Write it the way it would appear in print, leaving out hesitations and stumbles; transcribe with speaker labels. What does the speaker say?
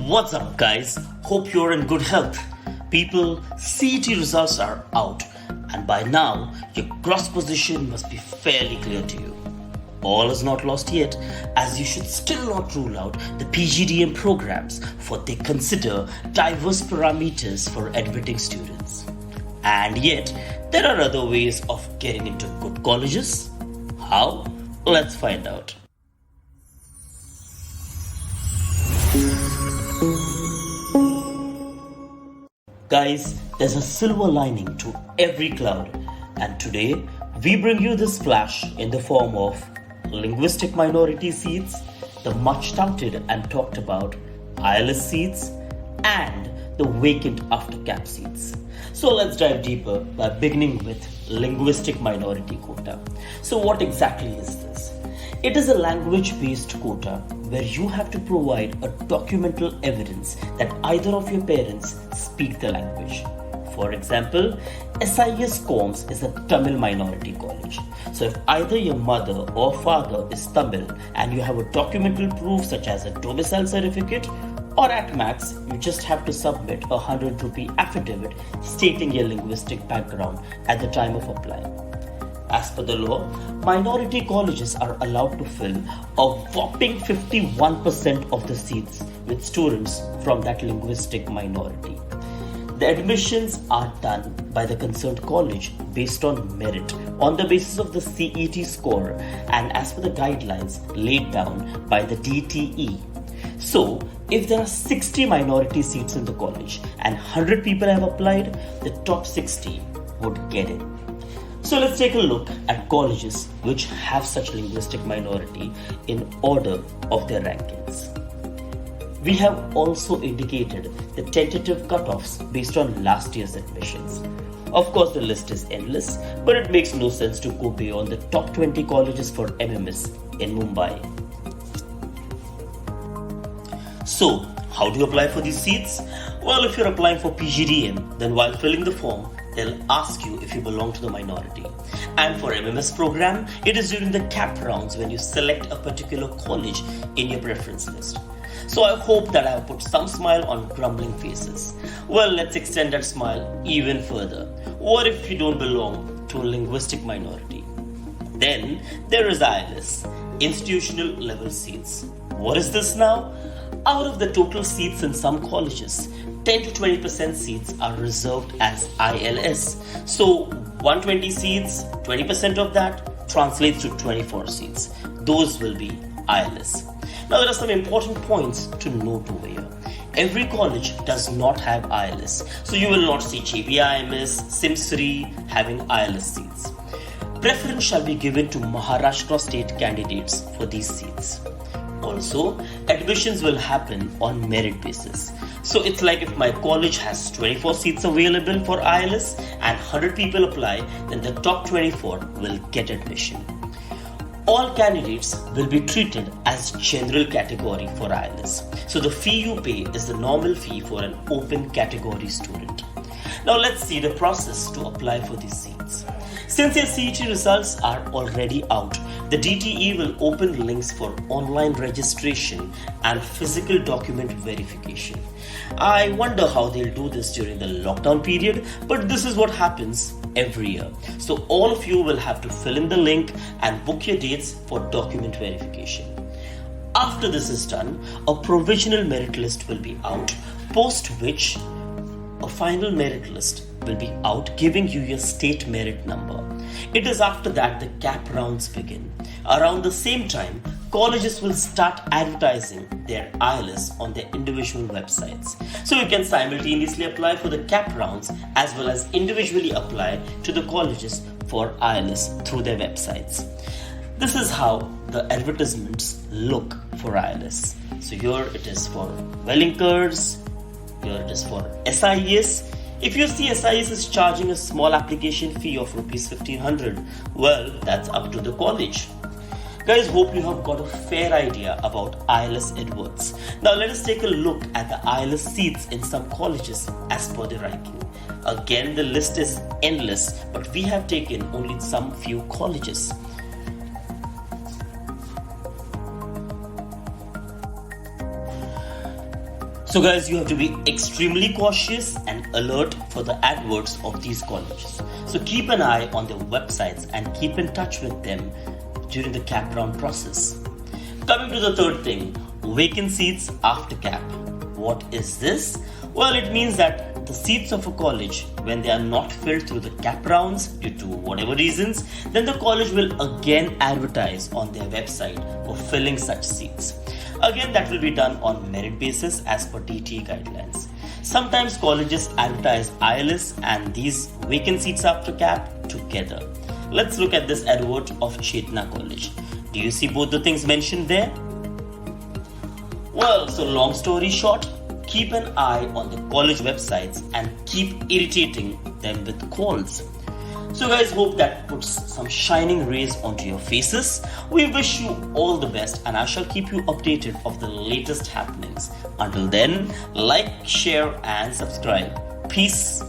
Speaker 1: What's up, guys? Hope you're in good health. People, CET results are out, and by now, your gross position must be fairly clear to you. All is not lost yet, as you should still not rule out the Pgdm programs, for they consider diverse parameters for admitting students. And yet, there are other ways of getting into good colleges. How? Let's find out. Guys, there's a silver lining to every cloud, and today we bring you this flash in the form of linguistic minority seats, the much touted and talked about IELTS seats, and the vacant after-cap seats. So let's dive deeper by beginning with linguistic minority quota. So what exactly is this? It is a language-based quota where you have to provide a documental evidence that either of your parents speak the language. For example, SIESCOMS is a Tamil minority college. So if either your mother or father is Tamil and you have a documental proof such as a domicile certificate, or at max, you just have to submit a 100 rupee affidavit stating your linguistic background at the time of applying. As per the law, minority colleges are allowed to fill a whopping 51% of the seats with students from that linguistic minority. The admissions are done by the concerned college based on merit, on the basis of the CET score and as per the guidelines laid down by the DTE. So, if there are 60 minority seats in the college and 100 people have applied, the top 60 would get in. So let's take a look at colleges which have such linguistic minority in order of their rankings. We have also indicated the tentative cutoffs based on last year's admissions. Of course, the list is endless, but it makes no sense to go beyond the top 20 colleges for MMS in Mumbai. So, how do you apply for these seats? Well, if you're applying for Pgdm, then while filling the form, they'll ask you if you belong to the minority. And for MMS program, it is during the CAPROUNDS when you select a particular college in your preference list. So I hope that I have put some smile on grumbling faces. Well, let's extend that smile even further. What if you don't belong to a linguistic minority? Then there is IELTS, institutional level seats. What is this now? Out of the total seats in some colleges, 10 to 20% seats are reserved as ILS. So 120 seats, 20% of that translates to 24 seats. Those will be ILS. Now there are some important points to note over here. Every college does not have ILS. So you will not see JBIMS, SIMSRI having ILS seats. Preference shall be given to Maharashtra state candidates for these seats. Also, admissions will happen on merit basis. So it's like if my college has 24 seats available for IELTS and 100 people apply, then the top 24 will get admission. All candidates will be treated as general category for IELTS. So the fee you pay is the normal fee for an open category student. Now let's see the process to apply for these seats. Since your CET results are already out, the DTE will open links for online registration and physical document verification. I wonder how they'll do this during the lockdown period, but this is what happens every year. So all of you will have to fill in the link and book your dates for document verification. After this is done, a provisional merit list will be out, post which a final merit list will be out giving you your state merit number. It is after that the CAPROUNDS begin. Around the same time, colleges will start advertising their IELTS on their individual websites. So you can simultaneously apply for the CAPROUNDS as well as individually apply to the colleges for IELTS through their websites. This is how the advertisements look for IELTS. So here it is for WELINGKARS, here it is for SIES. If you see SIES is charging a small application fee of rupees 1500, well, that's up to the college. Guys, hope you have got a fair idea about IELTS adverts. Now let us take a look at the IELTS seats in some colleges as per the ranking. Again, the list is endless, but we have taken only some few colleges. So guys, you have to be extremely cautious and alert for the adverts of these colleges. So keep an eye on their websites and keep in touch with them during the cap round process. Coming to the third thing, vacant seats after cap. What is this? Well, it means that the seats of a college, when they are not filled through the cap rounds due to whatever reasons, then the college will again advertise on their website for filling such seats. Again, that will be done on merit basis as per DTA guidelines. Sometimes colleges advertise ILS and these vacant seats after cap together. Let's look at this advert of Chetana College. Do you see both the things mentioned there? Well, so long story short, keep an eye on the college websites and keep irritating them with calls. So guys, hope that puts some shining rays onto your faces. We wish you all the best and I shall keep you updated of the latest happenings. Until then, like, share and subscribe. Peace.